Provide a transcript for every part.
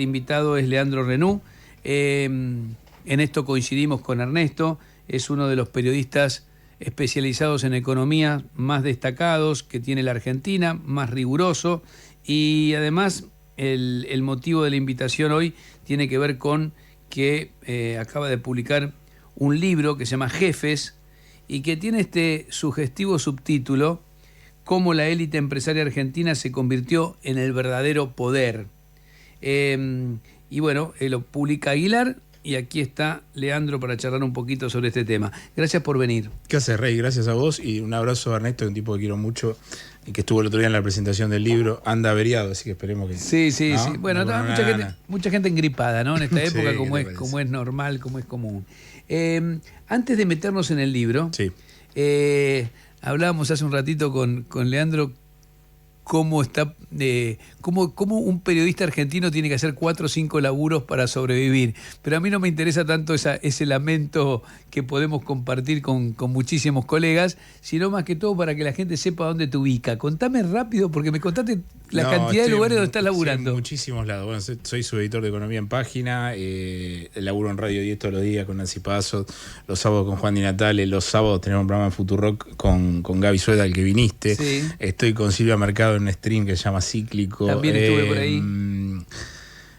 El invitado es Leandro Renú. En esto coincidimos con Ernesto. Es uno de los periodistas especializados en economía más destacados que tiene la Argentina, más riguroso. Y además el motivo de la invitación hoy tiene que ver con que acaba de publicar un libro que se llama Jefes y que tiene este sugestivo subtítulo: Cómo la élite empresaria argentina se convirtió en el verdadero poder. Y bueno, lo publica Aguilar y aquí está Leandro para charlar un poquito sobre este tema. Gracias por venir. ¿Qué haces, Rey? Gracias a vos y un abrazo a Ernesto, un tipo que quiero mucho y que estuvo el otro día en la presentación del libro. Anda averiado, así que esperemos que... Sí, sí, ¿no? sí. Bueno, No, mucha gente engripada, ¿no? En esta época, Sí, como es normal, como es común. Antes de meternos en el libro, sí. hablábamos hace un ratito con Leandro cómo está, cómo un periodista argentino tiene que hacer 4 o 5 laburos para sobrevivir. Pero a mí no me interesa tanto ese lamento que podemos compartir con muchísimos colegas, sino más que todo para que la gente sepa dónde te ubica. Contame rápido, porque me contaste la cantidad de lugares donde estás laburando. En muchísimos lados. Bueno, soy subeditor de Economía en Página, laburo en Radio 10 todos los días con Nancy Paso, los sábados con Juan Di Natale, los sábados tenemos un programa en Futurock con Gaby Sueda, al que viniste. Sí. Estoy con Silvia Mercado en un stream que se llama Cíclico. También estuve por ahí.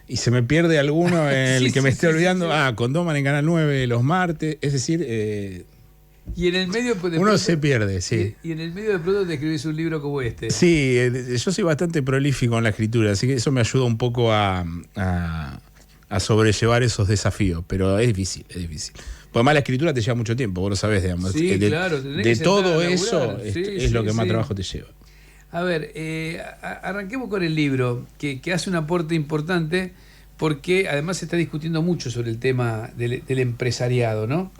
Y se me pierde alguno, el que me esté olvidando. Sí. Con Doman en Canal 9 los martes, es decir... Y en el medio de uno pronto, se pierde, sí. Y en el medio de pronto te escribís un libro como este. Sí, yo soy bastante prolífico en la escritura, así que eso me ayuda un poco a sobrellevar esos desafíos, pero es difícil, es difícil. Porque además la escritura te lleva mucho tiempo, vos lo sabés, digamos. Sí, claro. De todo eso es lo que más trabajo te lleva. A ver, arranquemos con el libro, que hace un aporte importante, porque además se está discutiendo mucho sobre el tema del empresariado, ¿no?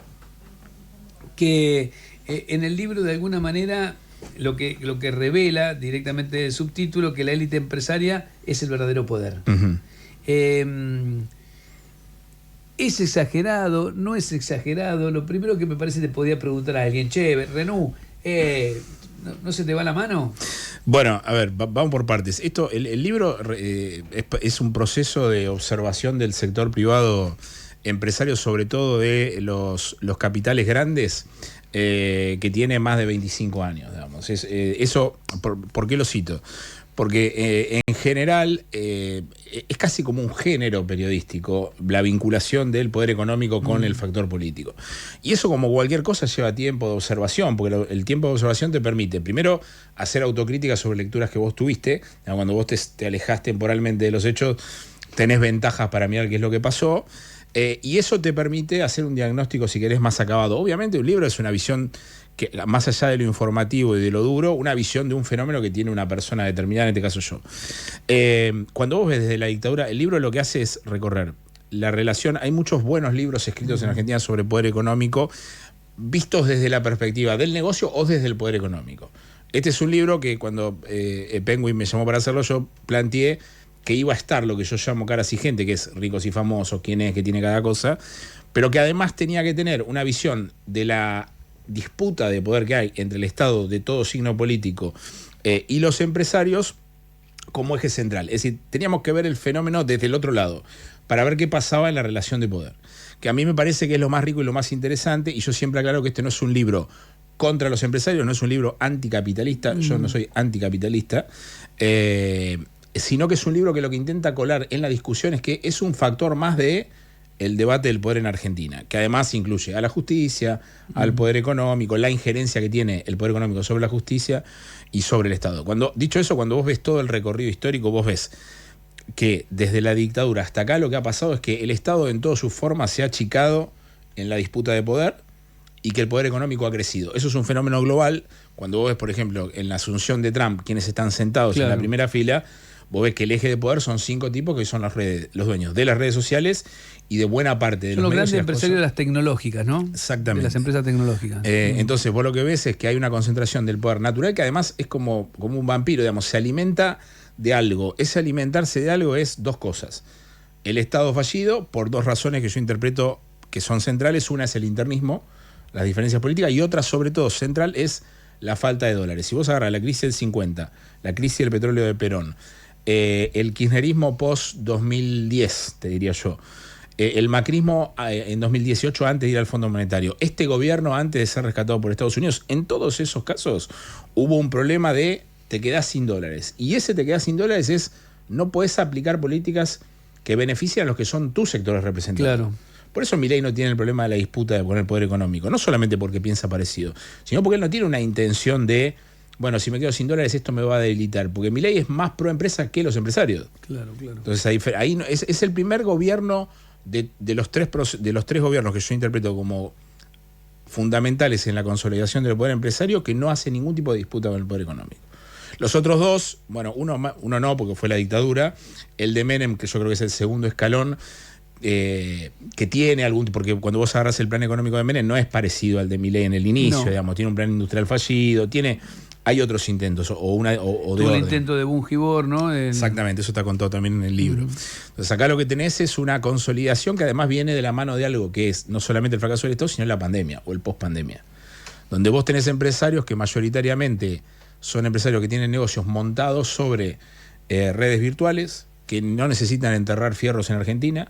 Que en el libro de alguna manera lo que revela directamente del subtítulo, que la élite empresaria es el verdadero poder. Uh-huh. ¿Es exagerado? ¿No es exagerado? Lo primero que me parece te podía preguntar a alguien: che, Renú, ¿no se te va la mano? Bueno, a ver, vamos por partes. El libro es un proceso de observación del sector privado empresario, sobre todo de los capitales grandes, que tiene más de 25 años, digamos. Eso, ¿por qué lo cito? Porque en general es casi como un género periodístico la vinculación del poder económico con el factor político. Y eso, como cualquier cosa, lleva tiempo de observación, porque el tiempo de observación te permite, primero, hacer autocrítica sobre lecturas que vos tuviste. Cuando vos te alejás temporalmente de los hechos, tenés ventajas para mirar qué es lo que pasó. Y eso te permite hacer un diagnóstico, si querés, más acabado. Obviamente un libro es una visión que, más allá de lo informativo y de lo duro, una visión de un fenómeno que tiene una persona determinada, en este caso yo. Cuando vos ves desde la dictadura, el libro lo que hace es recorrer la relación. Hay muchos buenos libros escritos en Argentina sobre poder económico, vistos desde la perspectiva del negocio o desde el poder económico. Este es un libro que cuando Penguin me llamó para hacerlo, yo planteé que iba a estar lo que yo llamo caras y gente, que es ricos y famosos, quién es, que tiene cada cosa, pero que además tenía que tener una visión de la disputa de poder que hay entre el Estado de todo signo político y los empresarios como eje central. Es decir, teníamos que ver el fenómeno desde el otro lado, para ver qué pasaba en la relación de poder, que a mí me parece que es lo más rico y lo más interesante, y yo siempre aclaro que este no es un libro contra los empresarios, no es un libro anticapitalista, yo no soy anticapitalista, sino que es un libro que lo que intenta colar en la discusión es que es un factor más de el debate del poder en Argentina, que además incluye a la justicia, al poder económico, la injerencia que tiene el poder económico sobre la justicia y sobre el Estado. Dicho eso, cuando vos ves todo el recorrido histórico, vos ves que desde la dictadura hasta acá lo que ha pasado es que el Estado en todas sus formas se ha achicado en la disputa de poder y que el poder económico ha crecido. Eso es un fenómeno global. Cuando vos ves, por ejemplo, en la asunción de Trump, quienes están sentados en la primera fila, vos ves que el eje de poder son 5 tipos que son los dueños de las redes sociales y de buena parte de son los grandes empresarios de las tecnológicas, ¿no? Exactamente. De las empresas tecnológicas. Entonces vos lo que ves es que hay una concentración del poder natural que además es como un vampiro, digamos, se alimenta de algo. Ese alimentarse de algo es 2 cosas. El Estado fallido, por 2 razones que yo interpreto que son centrales. Una es el internismo, las diferencias políticas, y otra, sobre todo, central es la falta de dólares. Si vos agarrás la crisis del 50, la crisis del petróleo de Perón, el kirchnerismo post-2010, te diría yo. El macrismo en 2018 antes de ir al Fondo Monetario. Este gobierno antes de ser rescatado por Estados Unidos. En todos esos casos hubo un problema de te quedás sin dólares. Y ese te quedás sin dólares es no podés aplicar políticas que benefician a los que son tus sectores representados. Claro. Por eso Milei no tiene el problema de la disputa con el poder económico. No solamente porque piensa parecido, sino porque él no tiene una intención de, bueno, si me quedo sin dólares esto me va a debilitar. Porque Milei es más pro empresa que los empresarios. Claro, claro. Entonces ahí es el primer gobierno de los tres gobiernos que yo interpreto como fundamentales en la consolidación del poder empresario que no hace ningún tipo de disputa con el poder económico. Los otros dos, bueno, uno no, porque fue la dictadura. El de Menem, que yo creo que es el segundo escalón, que tiene algún... Porque cuando vos agarrás el plan económico de Menem no es parecido al de Milei en el inicio, digamos. Tiene un plan industrial fallido, hay otros intentos, o de orden. El intento de Bungibor, ¿no? Exactamente, eso está contado también en el libro. Entonces acá lo que tenés es una consolidación que además viene de la mano de algo que es no solamente el fracaso del Estado, sino la pandemia o el post-pandemia. Donde vos tenés empresarios que mayoritariamente son empresarios que tienen negocios montados sobre redes virtuales, que no necesitan enterrar fierros en Argentina.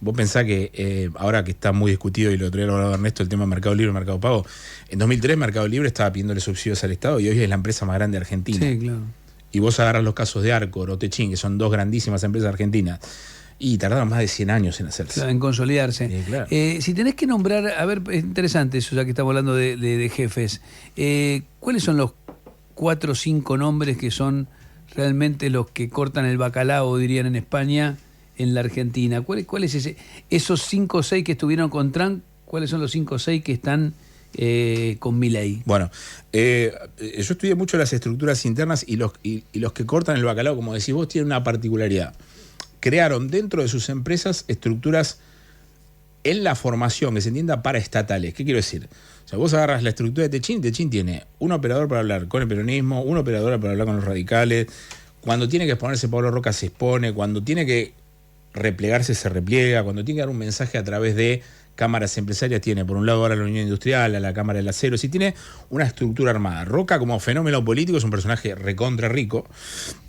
Vos pensás que ahora que está muy discutido, y lo otro día lo hablaba Ernesto, el tema de Mercado Libre y Mercado Pago, en 2003 Mercado Libre estaba pidiéndole subsidios al Estado y hoy es la empresa más grande de Argentina. Sí, claro. Y vos agarras los casos de Arcor o Techin, que son dos grandísimas empresas argentinas, y tardaron más de 100 años en hacerse. Claro, en consolidarse. Claro. Si tenés que nombrar, a ver, es interesante eso, ya que estamos hablando de jefes. ¿Cuáles son los 4 o 5 nombres que son realmente los que cortan el bacalao, dirían en España, en la Argentina? ¿Cuál es ese? Esos 5 o 6 que estuvieron con Trump, ¿cuáles son los 5 o 6 que están con Milei? Bueno, yo estudié mucho las estructuras internas y los que cortan el bacalao, como decís vos, tienen una particularidad. Crearon dentro de sus empresas estructuras en la formación, que se entienda, paraestatales. ¿Qué quiero decir? O sea, vos agarras la estructura de Techin tiene un operador para hablar con el peronismo, una operadora para hablar con los radicales. Cuando tiene que exponerse Pablo Roca se expone, cuando tiene que replegarse se repliega, cuando tiene que dar un mensaje a través de cámaras empresarias tiene por un lado ahora la Unión Industrial, a la Cámara del Acero, sí tiene una estructura armada. Roca como fenómeno político es un personaje recontra rico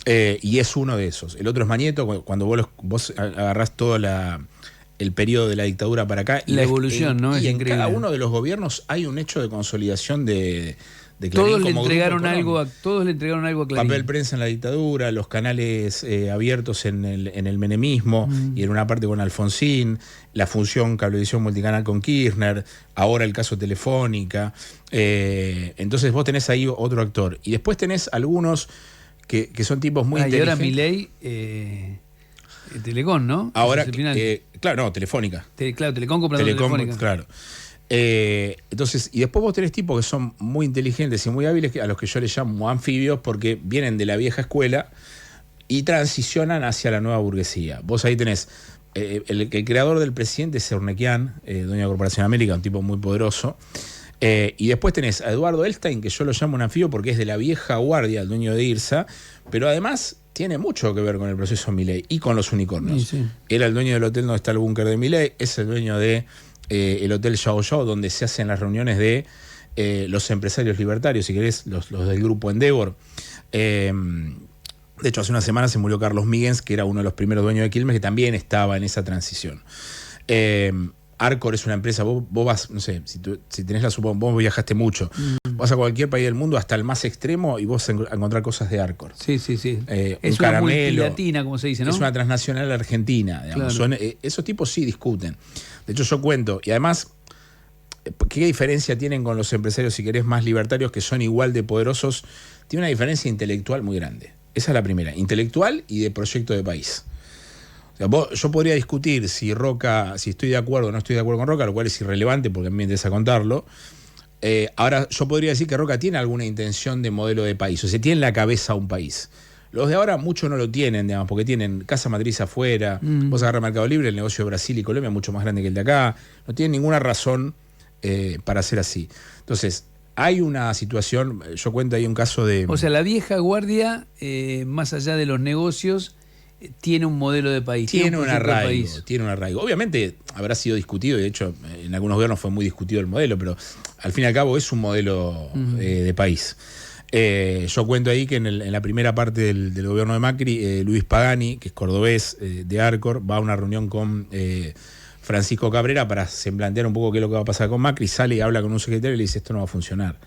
y es uno de esos. El otro es Mañeto, cuando vos agarrás todo el periodo de la dictadura para acá. La evolución, ¿no? Y en cada uno de los gobiernos hay un hecho de consolidación de Clarín. Todos le entregaron algo a Clarín. Papel prensa en la dictadura, los canales abiertos en el menemismo y en una parte con Alfonsín, la función cablevisión multicanal con Kirchner, ahora el caso Telefónica. Entonces vos tenés ahí otro actor. Y después tenés algunos que son tipos muy inteligentes. Y ahora Milei, Telecom, ¿no? Ahora, claro, no, Telefónica. Claro, Telecom comprando Telefónica. Claro. Entonces, y después vos tenés tipos que son muy inteligentes y muy hábiles, a los que yo les llamo anfibios, porque vienen de la vieja escuela y transicionan hacia la nueva burguesía. Vos ahí tenés el creador del presidente es Urnequian, dueño de Corporación América, un tipo muy poderoso. Y después tenés a Eduardo Elstein, que yo lo llamo un anfibio porque es de la vieja guardia, el dueño de IRSA, pero además tiene mucho que ver con el proceso Milei y con los unicornios. Sí. Era el dueño del hotel donde está el búnker de Milei, es el dueño de el hotel Yao Yao, donde se hacen las reuniones de los empresarios libertarios, si querés, los del grupo Endeavor. De hecho, hace una semana se murió Carlos Míguez, que era uno de los primeros dueños de Quilmes, que también estaba en esa transición. Arcor es una empresa, vos vas, no sé, si tenés vos viajaste mucho, vas a cualquier país del mundo, hasta el más extremo, y vos a encontrar cosas de Arcor. Sí. Es un caramelo, una multilatina, como se dice, ¿no? Es una transnacional argentina, digamos. Claro. Esos tipos sí discuten. De hecho, yo cuento, y además, ¿qué diferencia tienen con los empresarios, si querés, más libertarios, que son igual de poderosos? Tiene una diferencia intelectual muy grande. Esa es la primera, intelectual y de proyecto de país. O sea, yo podría discutir si estoy de acuerdo o no estoy de acuerdo con Roca, lo cual es irrelevante porque a mí me interesa contarlo. Ahora, yo podría decir que Roca tiene alguna intención de modelo de país, o sea, tiene en la cabeza un país. Los de ahora muchos no lo tienen, digamos, porque tienen casa matriz afuera. Vos agarrás Mercado Libre, el negocio de Brasil y Colombia es mucho más grande que el de acá. No tienen ninguna razón para ser así. Entonces, hay una situación, yo cuento ahí un caso de... O sea, la vieja guardia, más allá de los negocios, tiene un modelo de país. Tiene un arraigo. Obviamente habrá sido discutido, y de hecho en algunos gobiernos fue muy discutido el modelo, pero al fin y al cabo es un modelo de país. Yo cuento ahí que en la primera parte del gobierno de Macri, Luis Pagani, que es cordobés de Arcor, va a una reunión con Francisco Cabrera para plantear un poco qué es lo que va a pasar con Macri, sale y habla con un secretario y le dice: esto no va a funcionar.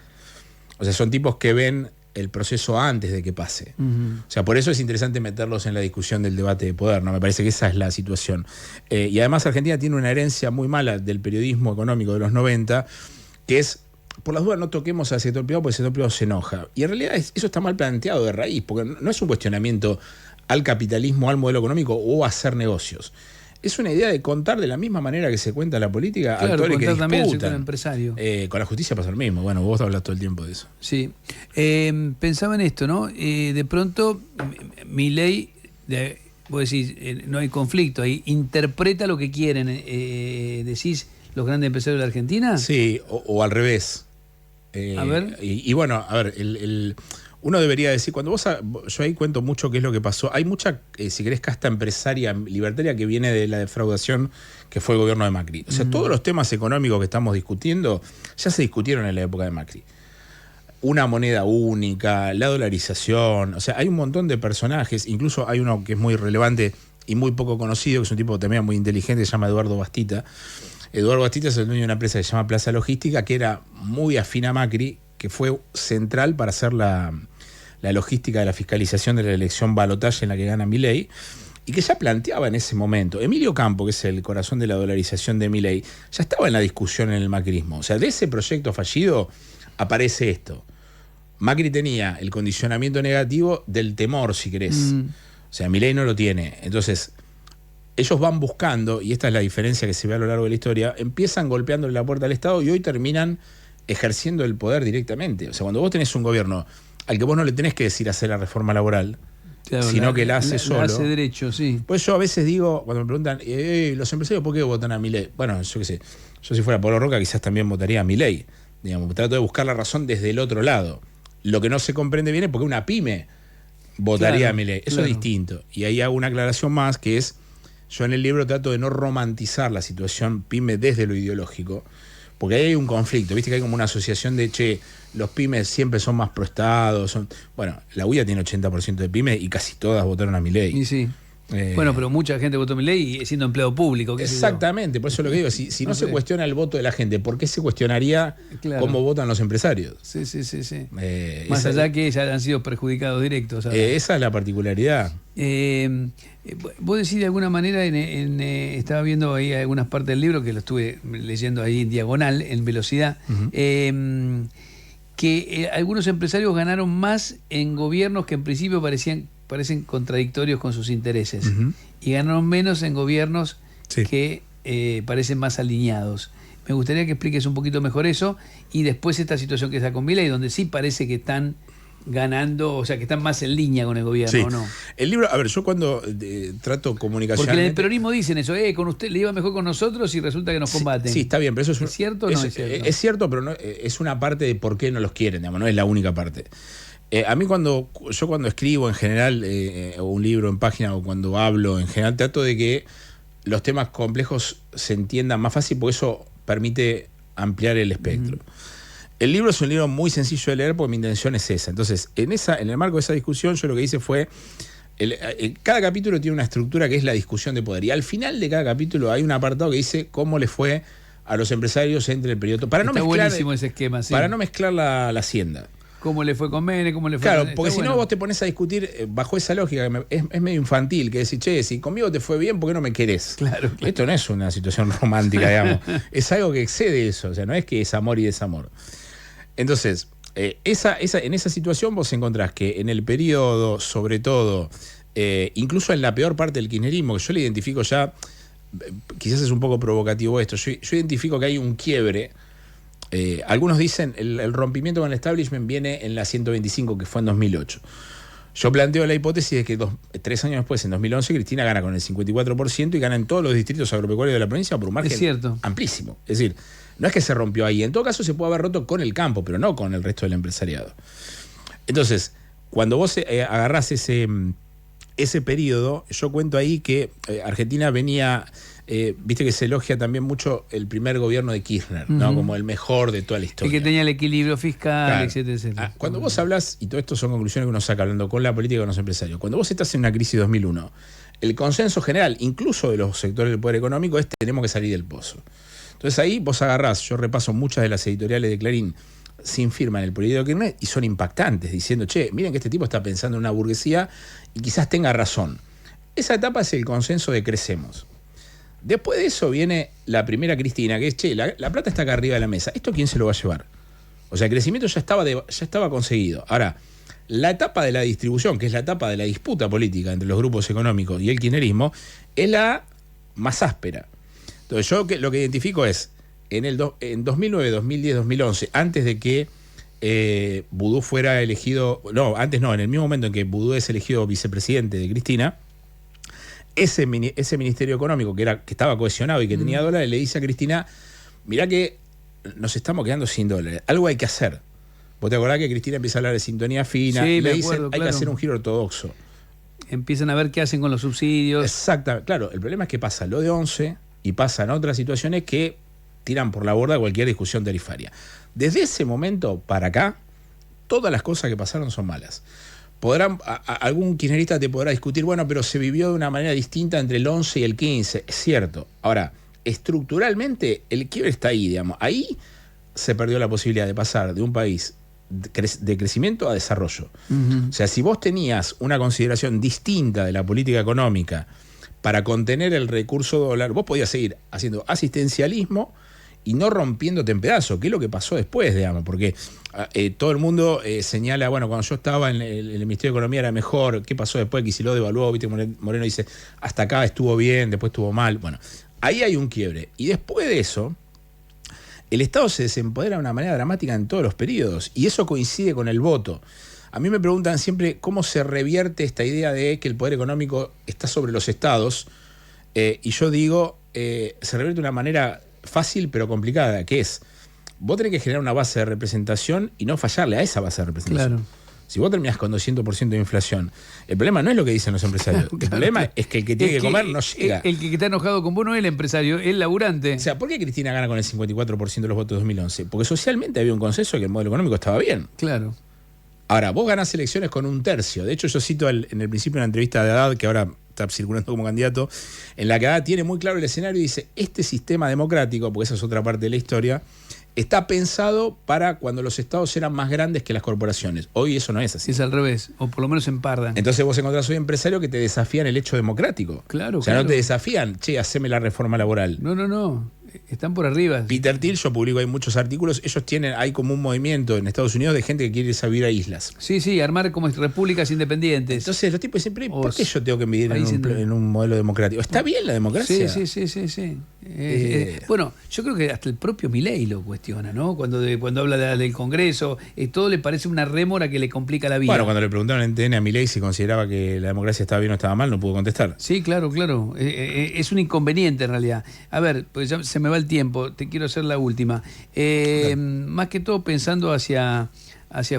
O sea, son tipos que ven el proceso antes de que pase. O sea, por eso es interesante meterlos en la discusión del debate de poder, ¿no? Me parece que esa es la situación. Y además Argentina tiene una herencia muy mala del periodismo económico de los 90, que es: por las dudas no toquemos al sector privado porque el sector privado se enoja. Y en realidad eso está mal planteado de raíz, porque no es un cuestionamiento al capitalismo, al modelo económico o a hacer negocios. Es una idea de contar de la misma manera que se cuenta la política, claro, actores que disputan. También el sector empresario. Con la justicia pasa lo mismo. Bueno, vos hablas todo el tiempo de eso. Sí. Pensaba en esto, ¿no? De pronto, Milei, vos decís, no hay conflicto, ahí interpreta lo que quieren, decís, los grandes empresarios de la Argentina. Sí, o al revés. A ver. Y bueno, a ver, uno debería decir, yo ahí cuento mucho qué es lo que pasó. Hay mucha, si querés, casta empresaria libertaria que viene de la defraudación que fue el gobierno de Macri. O sea, todos los temas económicos que estamos discutiendo ya se discutieron en la época de Macri. Una moneda única, la dolarización, o sea, hay un montón de personajes, incluso hay uno que es muy relevante y muy poco conocido, que es un tipo también muy inteligente, se llama Eduardo Bastita. Eduardo Bastita es el dueño de una empresa que se llama Plaza Logística, que era muy afín a Macri, que fue central para hacer la logística de la fiscalización de la elección balotaje en la que gana Milei, y que ya planteaba en ese momento. Emilio Campo, que es el corazón de la dolarización de Milei, ya estaba en la discusión en el macrismo. O sea, de ese proyecto fallido aparece esto. Macri tenía el condicionamiento negativo del temor, si querés. O sea, Milei no lo tiene. Entonces, ellos van buscando, y esta es la diferencia que se ve a lo largo de la historia, empiezan golpeándole la puerta al Estado y hoy terminan ejerciendo el poder directamente. O sea, cuando vos tenés un gobierno al que vos no le tenés que decir hacer la reforma laboral, claro, sino que la hace solo. La hace derecho, sí. Pues yo a veces digo, cuando me preguntan, los empresarios, ¿por qué votan a Milei? Bueno, yo qué sé, yo si fuera Pablo Roca quizás también votaría a Milei. Digamos, trato de buscar la razón desde el otro lado. Lo que no se comprende bien es por qué una pyme votaría a Milei. Eso es distinto. Y ahí hago una aclaración más, que es, yo en el libro trato de no romantizar la situación pyme desde lo ideológico, porque ahí hay un conflicto, viste que hay como una asociación de, los pymes siempre son más proestados. Bueno, la UIA tiene 80% de pymes y casi todas votaron a Milei. Y sí. Bueno, pero mucha gente votó a Milei siendo empleado público. Exactamente, por eso lo que digo, si no se cuestiona el voto de la gente, ¿por qué se cuestionaría cómo votan los empresarios? Sí. Más allá que ya han sido perjudicados directos. Esa es la particularidad. Vos decís de alguna manera, estaba viendo ahí algunas partes del libro, que lo estuve leyendo ahí en diagonal, en velocidad, que algunos empresarios ganaron más en gobiernos que en principio parecen contradictorios con sus intereses, y ganaron menos en gobiernos que parecen más alineados. Me gustaría que expliques un poquito mejor eso, y después esta situación que está con Milei, donde sí parece que están ganando, o sea, que están más en línea con el gobierno, ¿o no? El libro, a ver, yo cuando trato comunicacionalmente... Porque en el peronismo dicen eso, con usted le iba mejor con nosotros y resulta que nos combaten. Sí, está bien, pero eso ¿Es cierto o no es cierto? Es cierto, pero no, es una parte de por qué no los quieren, digamos, no es la única parte. A mí cuando escribo en general, o un libro en página, o cuando hablo en general, trato de que los temas complejos se entiendan más fácil, porque eso permite ampliar el espectro. El libro es un libro muy sencillo de leer porque mi intención es esa. Entonces, en el marco de esa discusión, yo lo que hice fue, cada capítulo tiene una estructura que es la discusión de poder. Y al final de cada capítulo hay un apartado que dice cómo le fue a los empresarios entre el periodo. Está buenísimo ese esquema, sí. Para no mezclar la hacienda. ¿Cómo le fue con Menem? ¿Cómo le fue Claro, porque si no vos te pones a discutir bajo esa lógica, que es medio infantil, que decir, si conmigo te fue bien, ¿por qué no me querés? Claro. Esto no es una situación romántica, digamos. Es algo que excede eso, o sea, no es que es amor y desamor. Entonces, en esa situación vos encontrás que en el periodo, sobre todo, incluso en la peor parte del kirchnerismo, que yo le identifico ya, quizás es un poco provocativo esto, yo identifico que hay un quiebre. Algunos dicen el rompimiento con el establishment viene en la 125, que fue en 2008. Yo planteo la hipótesis de que 3 años después, en 2011, Cristina gana con el 54% y gana en todos los distritos agropecuarios de la provincia por un margen amplísimo. Es decir, no es que se rompió ahí. En todo caso se puede haber roto con el campo, pero no con el resto del empresariado. Entonces, cuando vos agarrás ese ese periodo, yo cuento ahí que Argentina venía, viste que se elogia también mucho el primer gobierno de Kirchner, ¿no? Como el mejor de toda la historia. El que tenía el equilibrio fiscal, Claro. etcétera, etcétera. Cuando vos hablás, y todo esto son conclusiones que uno saca hablando con la política y con los empresarios, cuando vos estás en una crisis 2001, el consenso general, incluso de los sectores del poder económico, es tenemos que salir del pozo. Entonces ahí vos agarrás, yo repaso muchas de las editoriales de Clarín sin firma en el periodo de Kirchner y son impactantes, diciendo, che, miren que este tipo está pensando en una burguesía y quizás tenga razón. Esa etapa es el consenso de crecemos. Después de eso viene la primera Cristina, que es, che, la plata está acá arriba de la mesa. ¿Esto quién se lo va a llevar? O sea, el crecimiento ya estaba conseguido. Ahora, la etapa de la distribución, que es la etapa de la disputa política entre los grupos económicos y el kirchnerismo, es la más áspera. Entonces yo lo que identifico es, en 2009, 2010, 2011, antes de que Boudou fuera elegido, en el mismo momento en que Boudou es elegido vicepresidente de Cristina, ese Ministerio Económico que estaba cohesionado y que tenía dólares, le dice a Cristina, mirá que nos estamos quedando sin dólares, algo hay que hacer. ¿Vos te acordás que Cristina empieza a hablar de sintonía fina? Sí, y le acuerdo, dicen, hay que hacer un giro ortodoxo. Empiezan a ver qué hacen con los subsidios. Exactamente, claro, el problema es que pasa lo de 11 y pasan otras situaciones que tiran por la borda cualquier discusión tarifaria. Desde ese momento para acá, todas las cosas que pasaron son malas. Algún kirchnerista te podrá discutir, bueno, pero se vivió de una manera distinta entre el 11 y el 15, es cierto. Ahora, estructuralmente el quiebre está ahí, digamos. Ahí se perdió la posibilidad de pasar de un país de crecimiento a desarrollo. O sea, si vos tenías una consideración distinta de la política económica para contener el recurso dólar, vos podías seguir haciendo asistencialismo y no rompiéndote en pedazos, que es lo que pasó después, digamos, porque todo el mundo señala, bueno, cuando yo estaba en el Ministerio de Economía era mejor, ¿qué pasó después? Kicillof devaluó, viste, Moreno dice, hasta acá estuvo bien, después estuvo mal. Bueno, ahí hay un quiebre. Y después de eso, el Estado se desempodera de una manera dramática en todos los periodos, y eso coincide con el voto. A mí me preguntan siempre cómo se revierte esta idea de que el poder económico está sobre los estados, y yo digo, se revierte de una manera fácil pero complicada, que es, vos tenés que generar una base de representación y no fallarle a esa base de representación. Claro. Si vos terminás con 200% de inflación, el problema no es lo que dicen los empresarios, Claro. El problema es que el que tiene que comer no llega. El que está enojado con vos no es el empresario, es el laburante. O sea, ¿por qué Cristina gana con el 54% de los votos de 2011? Porque socialmente había un consenso de que el modelo económico estaba bien. Claro. Ahora, vos ganás elecciones con un tercio. De hecho, yo cito en el principio una entrevista de Haddad, que ahora está circulando como candidato, en la que Haddad tiene muy claro el escenario y dice, este sistema democrático, porque esa es otra parte de la historia, está pensado para cuando los estados eran más grandes que las corporaciones. Hoy eso no es así. Es al revés, o por lo menos empardan. Entonces vos encontrás hoy empresarios que te desafían el hecho democrático. Claro, o sea, claro. no te desafían, che, haceme la reforma laboral. No. Están por arriba. Peter Thiel, yo publico ahí muchos artículos, hay como un movimiento en Estados Unidos de gente que quiere irse a vivir a islas. Sí, armar como repúblicas independientes. Entonces los tipos dicen, ¿por qué yo tengo que vivir en un modelo democrático? ¿Está bien la democracia? Sí. Bueno, yo creo que hasta el propio Milei lo cuestiona, ¿no? Cuando habla del Congreso, todo le parece una rémora que le complica la vida. Bueno, cuando le preguntaron en TN a Milei si consideraba que la democracia estaba bien o estaba mal, no pudo contestar. Sí, claro. Es un inconveniente en realidad. A ver, pues ya se me va el tiempo, te quiero hacer la última. Más que todo pensando hacia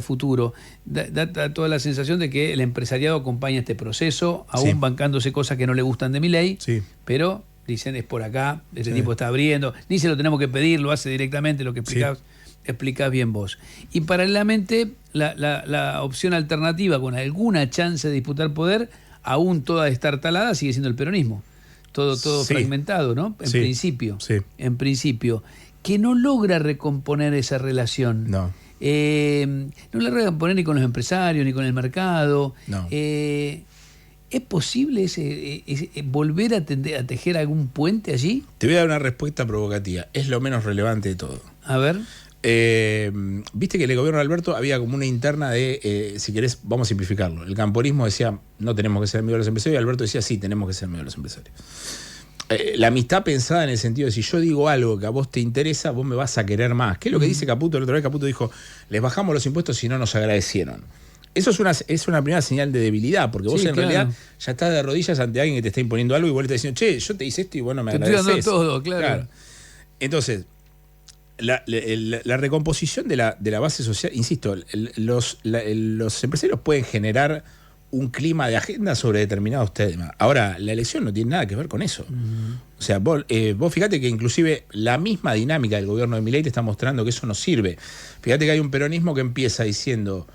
futuro, da toda la sensación de que el empresariado acompaña este proceso, aún bancándose cosas que no le gustan de Milei, pero dicen es por acá, este tipo está abriendo, ni se lo tenemos que pedir, lo hace directamente, lo que explicás bien vos. Y paralelamente la opción alternativa con alguna chance de disputar poder, aún toda destartalada, sigue siendo el peronismo. Todo fragmentado, ¿no? En principio. Que no logra recomponer esa relación. No. No la logra recomponer ni con los empresarios, ni con el mercado. No. ¿Es posible volver a tejer algún puente allí? Te voy a dar una respuesta provocativa. Es lo menos relevante de todo. A ver. Viste que en el gobierno de Alberto había como una interna de, si querés, vamos a simplificarlo. El camporismo decía, no tenemos que ser amigos de los empresarios, y Alberto decía, sí, tenemos que ser amigos de los empresarios. La amistad pensada en el sentido de si yo digo algo que a vos te interesa, vos me vas a querer más. ¿Qué es lo que dice Caputo? La otra vez Caputo dijo, les bajamos los impuestos y no nos agradecieron. Eso es una primera señal de debilidad, porque vos en realidad ya estás de rodillas ante alguien que te está imponiendo algo y vos le estás diciendo, che, yo te hice esto y vos no me agradeces. Te estoy dando todo, claro. Entonces, la recomposición de la base social, insisto, los empresarios pueden generar un clima de agenda sobre determinados temas. Ahora, la elección no tiene nada que ver con eso. O sea, vos fíjate que inclusive la misma dinámica del gobierno de Milei te está mostrando que eso no sirve. Fíjate que hay un peronismo que empieza diciendo,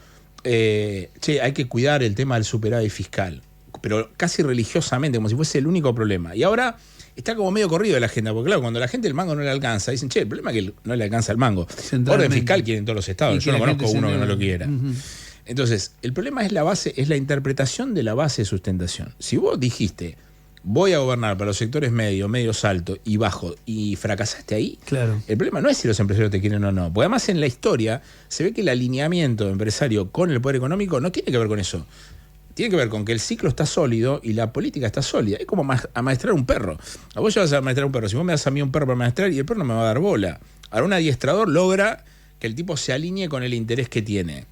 che, hay que cuidar el tema del superávit fiscal, pero casi religiosamente, como si fuese el único problema. Y ahora está como medio corrido de la agenda, porque claro, cuando la gente el mango no le alcanza, dicen, che, el problema es que no le alcanza el mango. Orden fiscal quieren todos los estados, yo no conozco uno que no lo quiera. Entonces, el problema es la base, es la interpretación de la base de sustentación. Si vos dijiste, voy a gobernar para los sectores medio, medios altos y bajo, y fracasaste ahí, claro, el problema no es si los empresarios te quieren o no. Porque además en la historia se ve que el alineamiento empresario con el poder económico no tiene que ver con eso. Tiene que ver con que el ciclo está sólido y la política está sólida. Es como amaestrar un perro. A vos ya vas a amaestrar un perro. Si vos me das a mí un perro para amaestrar y el perro no me va a dar bola. Ahora un adiestrador logra que el tipo se alinee con el interés que tiene.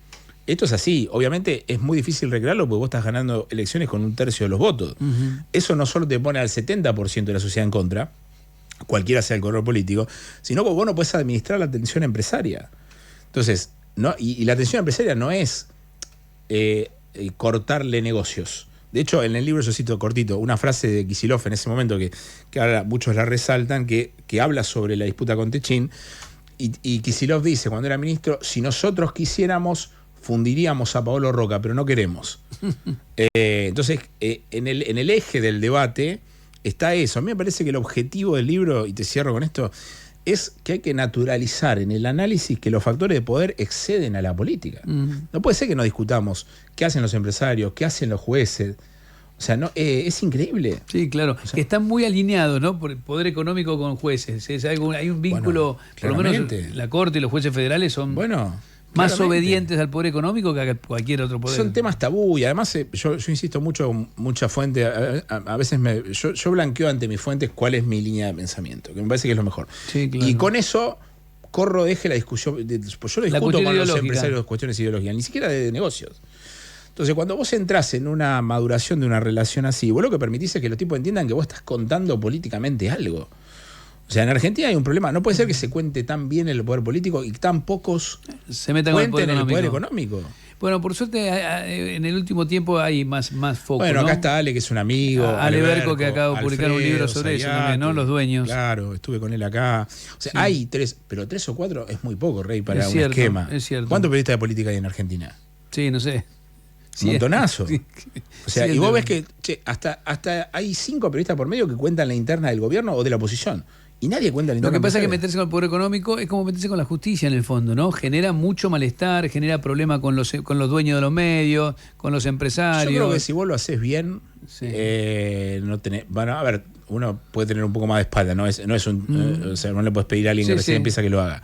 Esto es así. Obviamente es muy difícil recrearlo porque vos estás ganando elecciones con 1/3 de los votos. Eso no solo te pone al 70% de la sociedad en contra, cualquiera sea el color político, sino que vos no podés administrar la atención empresaria. Entonces, no, y la atención empresaria no es cortarle negocios. De hecho, en el libro yo cito cortito una frase de Kicillof en ese momento que ahora muchos la resaltan, que habla sobre la disputa con Techín, y Kicillof dice, cuando era ministro, si nosotros quisiéramos, fundiríamos a Paolo Roca, pero no queremos. Entonces, en el eje del debate está eso. A mí me parece que el objetivo del libro, y te cierro con esto, es que hay que naturalizar en el análisis que los factores de poder exceden a la política. No puede ser que no discutamos qué hacen los empresarios, qué hacen los jueces. O sea, no, es increíble. Sí, claro. O sea, que están muy alineados, ¿no? Por el poder económico con jueces. Hay un vínculo, bueno, por lo menos la Corte y los jueces federales son más obedientes al poder económico que a cualquier otro poder. Son temas tabú y además yo insisto mucho, mucha fuente, a veces yo blanqueo ante mis fuentes cuál es mi línea de pensamiento, que me parece que es lo mejor. Sí, claro. Y con eso deje la discusión, yo lo discuto con los empresarios cuestiones ideológicas, ni siquiera de negocios. Entonces, cuando vos entrás en una maduración de una relación así, vos lo que permitís es que los tipos entiendan que vos estás contando políticamente algo. O sea, en Argentina hay un problema. No puede ser que se cuente tan bien el poder político y tan pocos se metan cuenten en el poder económico. Bueno, por suerte en el último tiempo hay más foco. Bueno, ¿no? Acá está Ale, que es un amigo. Ale Berco, que acaba de publicar un libro sobre eso también, ¿no? Los dueños. Claro, estuve con él acá. O sea, hay 3, pero 3 o 4 es muy poco, Rey, para un esquema. Es cierto. ¿Cuántos periodistas de política hay en Argentina? Sí, no sé. Un montonazo. Sí. O sea, y vos ves que hasta hay 5 periodistas por medio que cuentan la interna del gobierno o de la oposición. Y nadie cuenta la interna. Lo que pasa es que meterse con el poder económico es como meterse con la justicia en el fondo, ¿no? Genera mucho malestar, genera problemas con los dueños de los medios, con los empresarios. Yo creo que si vos lo haces bien, no tenés. Bueno, a ver, uno puede tener un poco más de espalda, no es un. O sea, no le puedes pedir a alguien que recién empieza que lo haga.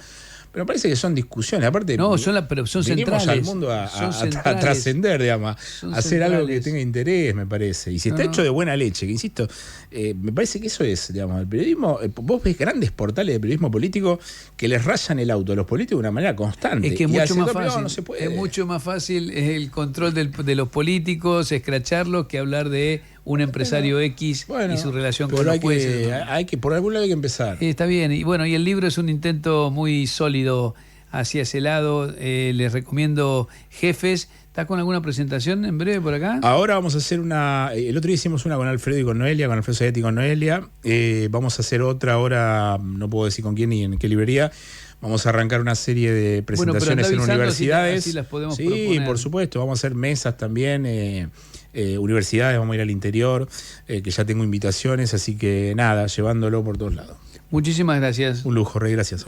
Pero parece que son discusiones. Aparte, pero son venimos centrales. Al mundo a trascender, digamos, a hacer algo que tenga interés, me parece. Y si está hecho de buena leche, que insisto, me parece que eso es, digamos, el periodismo. Vos ves grandes portales de periodismo político que les rayan el auto a los políticos de una manera constante. Es que es mucho más fácil. No se puede. Es mucho más fácil el control de los políticos, escracharlos, que hablar de un empresario X y su relación con los jueces. Por algún lado hay que empezar. Está bien. Y bueno, y el libro es un intento muy sólido hacia ese lado. Les recomiendo Jefes. ¿Estás con alguna presentación en breve por acá? Ahora vamos a hacer una. El otro día hicimos una con Alfredo y con Noelia, con Alfredo Zayati y con Noelia. Vamos a hacer otra ahora, no puedo decir con quién ni en qué librería. Vamos a arrancar una serie de presentaciones en universidades. Así las podemos proponer. Por supuesto. Vamos a hacer mesas también. Universidades, vamos a ir al interior, que ya tengo invitaciones, así que nada, llevándolo por todos lados. Muchísimas gracias. Un lujo, Rey, gracias.